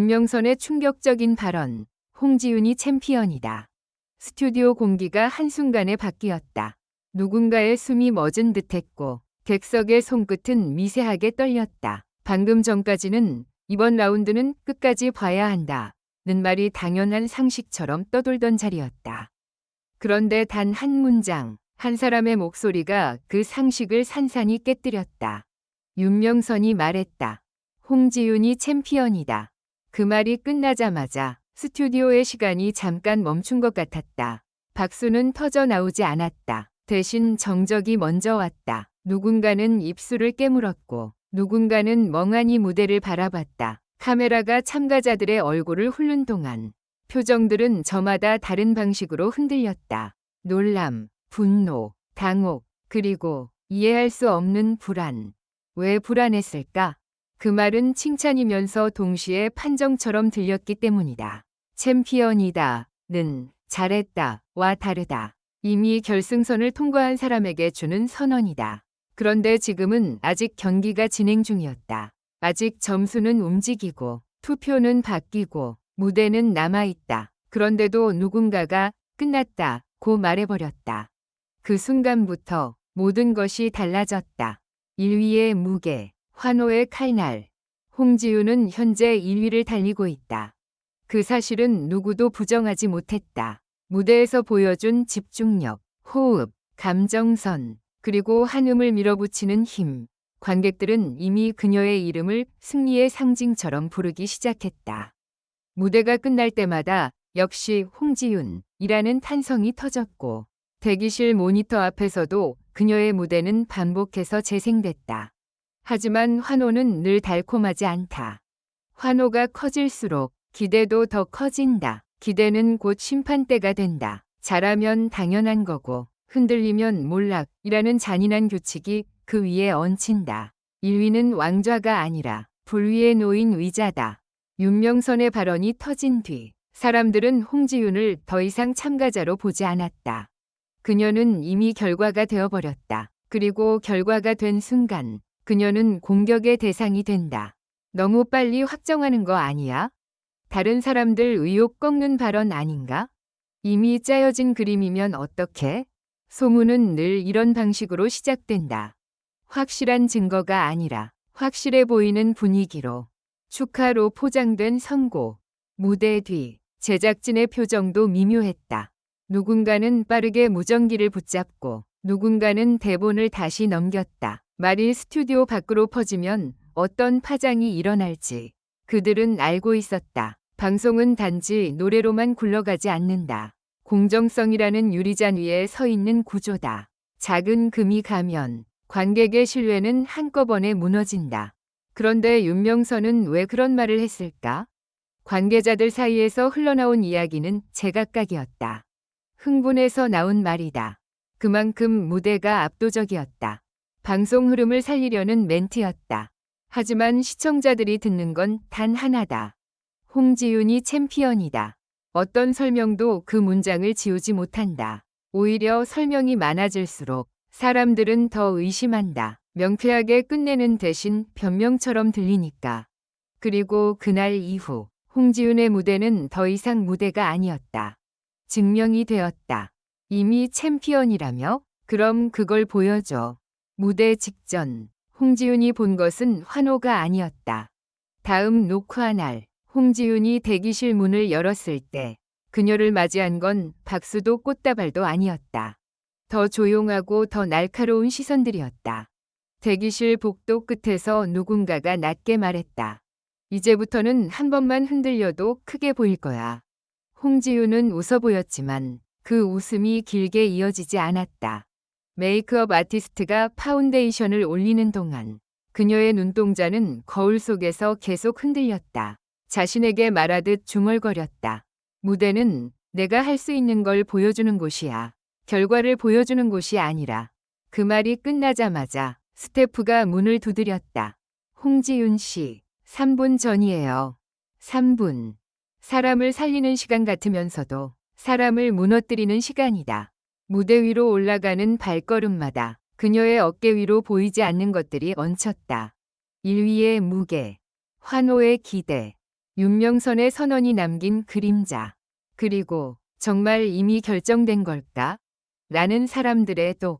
윤명선의 충격적인 발언. 홍지윤이 챔피언이다. 스튜디오 공기가 한순간에 바뀌었다. 누군가의 숨이 멎은 듯했고 객석의 손끝은 미세하게 떨렸다. 방금 전까지는 이번 라운드는 끝까지 봐야 한다 는 말이 당연한 상식처럼 떠돌던 자리였다. 그런데 단 한 문장, 한 사람의 목소리가 그 상식을 산산이 깨뜨렸다. 윤명선이 말했다. 홍지윤이 챔피언이다. 그 말이 끝나자마자 스튜디오의 시간이 잠깐 멈춘 것 같았다. 박수는 터져 나오지 않았다. 대신 정적이 먼저 왔다. 누군가는 입술을 깨물었고 누군가는 멍하니 무대를 바라봤다. 카메라가 참가자들의 얼굴을 훑는 동안 표정들은 저마다 다른 방식으로 흔들렸다. 놀람, 분노, 당혹, 그리고 이해할 수 없는 불안. 왜 불안했을까? 그 말은 칭찬이면서 동시에 판정처럼 들렸기 때문이다. 챔피언이다 는 잘했다 와 다르다. 이미 결승선을 통과한 사람에게 주는 선언이다. 그런데 지금은 아직 경기가 진행 중이었다. 아직 점수는 움직이고 투표는 바뀌고 무대는 남아있다. 그런데도 누군가가 끝났다고 말해버렸다. 그 순간부터 모든 것이 달라졌다. 1위의 무게, 환호의 칼날. 홍지윤은 현재 1위를 달리고 있다. 그 사실은 누구도 부정하지 못했다. 무대에서 보여준 집중력, 호흡, 감정선, 그리고 한음을 밀어붙이는 힘. 관객들은 이미 그녀의 이름을 승리의 상징처럼 부르기 시작했다. 무대가 끝날 때마다 역시 홍지윤이라는 탄성이 터졌고 대기실 모니터 앞에서도 그녀의 무대는 반복해서 재생됐다. 하지만 환호는 늘 달콤하지 않다. 환호가 커질수록 기대도 더 커진다. 기대는 곧 심판대가 된다. 잘하면 당연한 거고 흔들리면 몰락이라는 잔인한 규칙이 그 위에 얹힌다. 1위는 왕좌가 아니라 불 위에 놓인 의자다. 윤명선의 발언이 터진 뒤 사람들은 홍지윤을 더 이상 참가자로 보지 않았다. 그녀는 이미 결과가 되어버렸다. 그리고 결과가 된 순간 그녀는 공격의 대상이 된다. 너무 빨리 확정하는 거 아니야? 다른 사람들 의욕 꺾는 발언 아닌가? 이미 짜여진 그림이면 어떡해? 소문은 늘 이런 방식으로 시작된다. 확실한 증거가 아니라 확실해 보이는 분위기로. 축하로 포장된 선고. 무대 뒤 제작진의 표정도 미묘했다. 누군가는 빠르게 무전기를 붙잡고 누군가는 대본을 다시 넘겼다. 말이 스튜디오 밖으로 퍼지면 어떤 파장이 일어날지 그들은 알고 있었다. 방송은 단지 노래로만 굴러가지 않는다. 공정성이라는 유리잔 위에 서 있는 구조다. 작은 금이 가면 관객의 신뢰는 한꺼번에 무너진다. 그런데 윤명선은 왜 그런 말을 했을까? 관계자들 사이에서 흘러나온 이야기는 제각각이었다. 흥분해서 나온 말이다. 그만큼 무대가 압도적이었다. 방송 흐름을 살리려는 멘트였다. 하지만 시청자들이 듣는 건 단 하나다. 홍지윤이 챔피언이다. 어떤 설명도 그 문장을 지우지 못한다. 오히려 설명이 많아질수록 사람들은 더 의심한다. 명쾌하게 끝내는 대신 변명처럼 들리니까. 그리고 그날 이후 홍지윤의 무대는 더 이상 무대가 아니었다. 증명이 되었다. 이미 챔피언이라며? 그럼 그걸 보여줘. 무대 직전 홍지윤이 본 것은 환호가 아니었다. 다음 녹화 날 홍지윤이 대기실 문을 열었을 때 그녀를 맞이한 건 박수도 꽃다발도 아니었다. 더 조용하고 더 날카로운 시선들이었다. 대기실 복도 끝에서 누군가가 낮게 말했다. 이제부터는 한 번만 흔들려도 크게 보일 거야. 홍지윤은 웃어 보였지만 그 웃음이 길게 이어지지 않았다. 메이크업 아티스트가 파운데이션을 올리는 동안 그녀의 눈동자는 거울 속에서 계속 흔들렸다. 자신에게 말하듯 중얼거렸다. 무대는 내가 할 수 있는 걸 보여주는 곳이야. 결과를 보여주는 곳이 아니라. 그 말이 끝나자마자 스태프가 문을 두드렸다. 홍지윤 씨, 3분 전이에요. 3분. 사람을 살리는 시간 같으면서도 사람을 무너뜨리는 시간이다. 무대 위로 올라가는 발걸음마다 그녀의 어깨 위로 보이지 않는 것들이 얹혔다. 1위의 무게, 환호의 기대, 윤명선의 선언이 남긴 그림자. 그리고 정말 이미 결정된 걸까? 라는 사람들의 또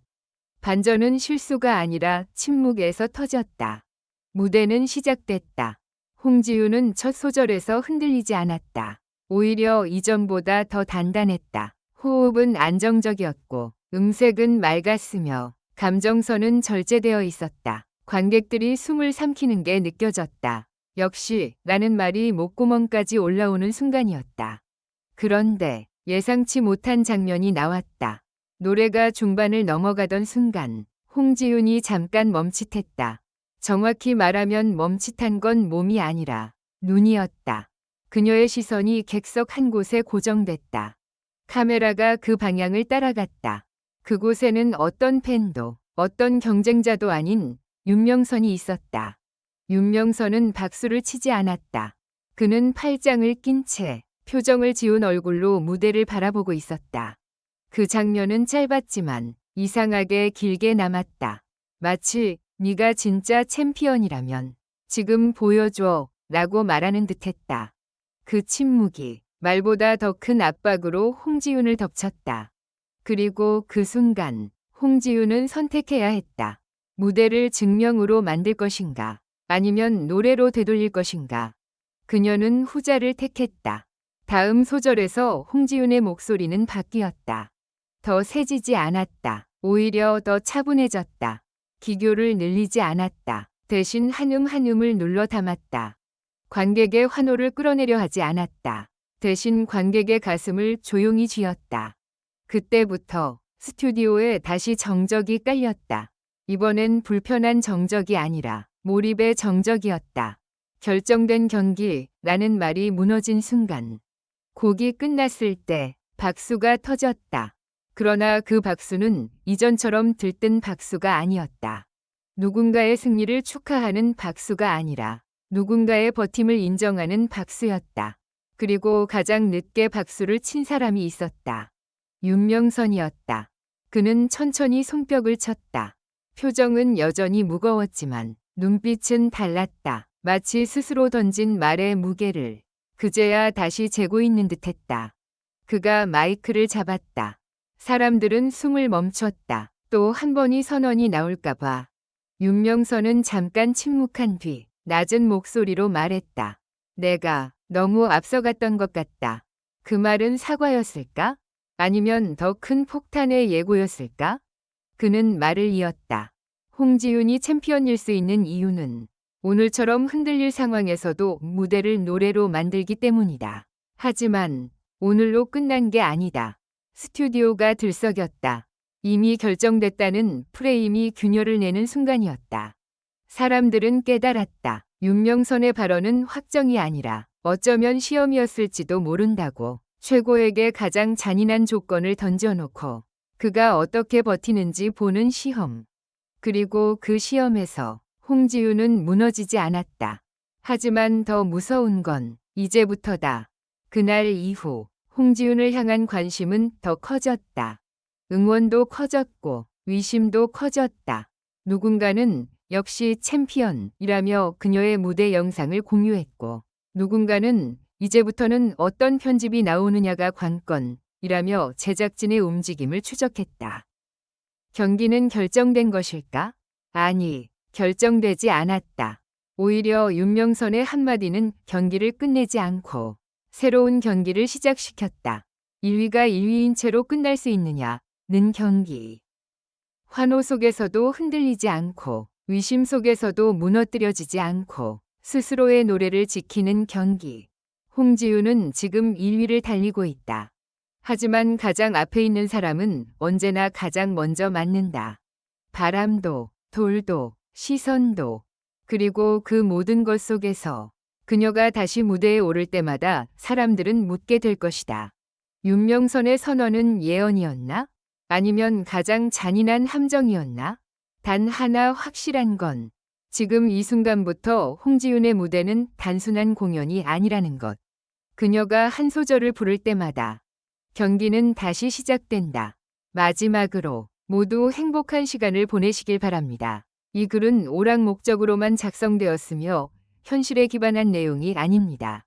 반전은 실수가 아니라 침묵에서 터졌다. 무대는 시작됐다. 홍지윤은 첫 소절에서 흔들리지 않았다. 오히려 이전보다 더 단단했다. 호흡은 안정적이었고 음색은 맑았으며 감정선은 절제되어 있었다. 관객들이 숨을 삼키는 게 느껴졌다. 역시 라는 말이 목구멍까지 올라오는 순간이었다. 그런데 예상치 못한 장면이 나왔다. 노래가 중반을 넘어가던 순간 홍지윤이 잠깐 멈칫했다. 정확히 말하면 멈칫한 건 몸이 아니라 눈이었다. 그녀의 시선이 객석 한 곳에 고정됐다. 카메라가 그 방향을 따라갔다. 그곳에는 어떤 팬도 어떤 경쟁자도 아닌 윤명선이 있었다. 윤명선은 박수를 치지 않았다. 그는 팔짱을 낀 채 표정을 지운 얼굴로 무대를 바라보고 있었다. 그 장면은 짧았지만 이상하게 길게 남았다. 마치 네가 진짜 챔피언이라면 지금 보여줘 라고 말하는 듯했다. 그 침묵이 말보다 더 큰 압박으로 홍지윤을 덮쳤다. 그리고 그 순간 홍지윤은 선택해야 했다. 무대를 증명으로 만들 것인가 아니면 노래로 되돌릴 것인가. 그녀는 후자를 택했다. 다음 소절에서 홍지윤의 목소리는 바뀌었다. 더 세지지 않았다. 오히려 더 차분해졌다. 기교를 늘리지 않았다. 대신 한음 한음을 눌러 담았다. 관객의 환호를 끌어내려 하지 않았다. 대신 관객의 가슴을 조용히 쥐었다. 그때부터 스튜디오에 다시 정적이 깔렸다. 이번엔 불편한 정적이 아니라 몰입의 정적이었다. 결정된 경기라는 말이 무너진 순간 곡이 끝났을 때 박수가 터졌다. 그러나 그 박수는 이전처럼 들뜬 박수가 아니었다. 누군가의 승리를 축하하는 박수가 아니라 누군가의 버팀을 인정하는 박수였다. 그리고 가장 늦게 박수를 친 사람이 있었다. 윤명선이었다. 그는 천천히 손뼉을 쳤다. 표정은 여전히 무거웠지만 눈빛은 달랐다. 마치 스스로 던진 말의 무게를 그제야 다시 재고 있는 듯했다. 그가 마이크를 잡았다. 사람들은 숨을 멈췄다. 또 한 번이 선언이 나올까봐. 윤명선은 잠깐 침묵한 뒤 낮은 목소리로 말했다. 내가 너무 앞서갔던 것 같다. 그 말은 사과였을까? 아니면 더 큰 폭탄의 예고였을까? 그는 말을 이었다. 홍지윤이 챔피언일 수 있는 이유는 오늘처럼 흔들릴 상황에서도 무대를 노래로 만들기 때문이다. 하지만 오늘로 끝난 게 아니다. 스튜디오가 들썩였다. 이미 결정됐다는 프레임이 균열을 내는 순간이었다. 사람들은 깨달았다. 윤명선의 발언은 확정이 아니라 어쩌면 시험이었을지도 모른다고. 최고에게 가장 잔인한 조건을 던져놓고 그가 어떻게 버티는지 보는 시험. 그리고 그 시험에서 홍지윤은 무너지지 않았다. 하지만 더 무서운 건 이제부터다. 그날 이후 홍지윤을 향한 관심은 더 커졌다. 응원도 커졌고 위심도 커졌다. 누군가는 역시 챔피언이라며 그녀의 무대 영상을 공유했고 누군가는 이제부터는 어떤 편집이 나오느냐가 관건이라며 제작진의 움직임을 추적했다. 경기는 결정된 것일까? 아니, 결정되지 않았다. 오히려 윤명선의 한마디는 경기를 끝내지 않고 새로운 경기를 시작시켰다. 1위가 1위인 채로 끝날 수 있느냐는 경기. 환호 속에서도 흔들리지 않고 위심 속에서도 무너뜨려지지 않고 스스로의 노래를 지키는 경기. 홍지윤은 지금 1위를 달리고 있다. 하지만 가장 앞에 있는 사람은 언제나 가장 먼저 맞는다. 바람도, 돌도, 시선도, 그리고 그 모든 것 속에서 그녀가 다시 무대에 오를 때마다 사람들은 묻게 될 것이다. 윤명선의 선언은 예언이었나? 아니면 가장 잔인한 함정이었나? 단 하나 확실한 건 지금 이 순간부터 홍지윤의 무대는 단순한 공연이 아니라는 것. 그녀가 한 소절을 부를 때마다 경기는 다시 시작된다. 마지막으로 모두 행복한 시간을 보내시길 바랍니다. 이 글은 오락 목적으로만 작성되었으며 현실에 기반한 내용이 아닙니다.